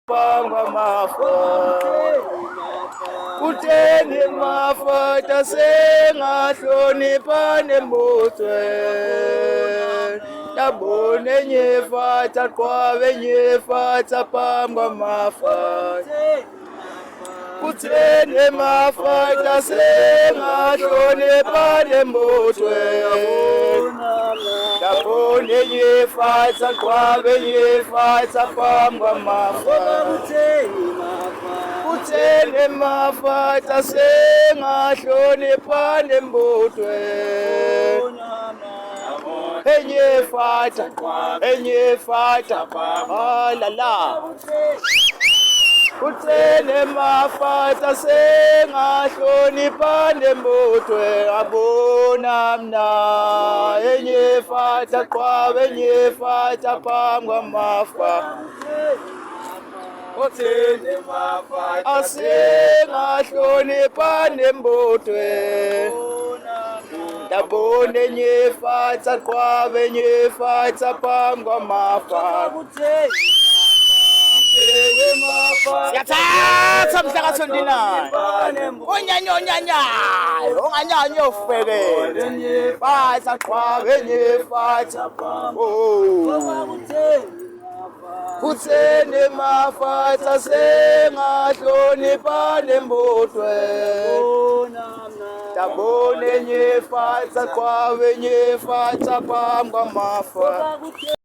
pangwa mafa kutheni mafa tasengahlonipha nembutwe tabone nyefa taqwabe nyefa tapangwa mafa kutheni mafa tasengahlonipha nembutwe tabone nyefa taqwabe nyefa tapangwa mafa kutheni mafa tasengahlonipha nembutwe enye fata la la kutheni mafa tasengahlonipha nembutwe abona mna enye fata qwabe enye fata pangwa mafa kutheni mafa asengahlonipha nembutwe tabone nyefa taqwabe nyefa tapangwa mafa siyathatha mhlaka 29 onyanya ufekele fatha qwabe nyefa kutheni mafa tasengahlonipha nembutwe tabone nyefa taqwabe nyefa tapangwa mafa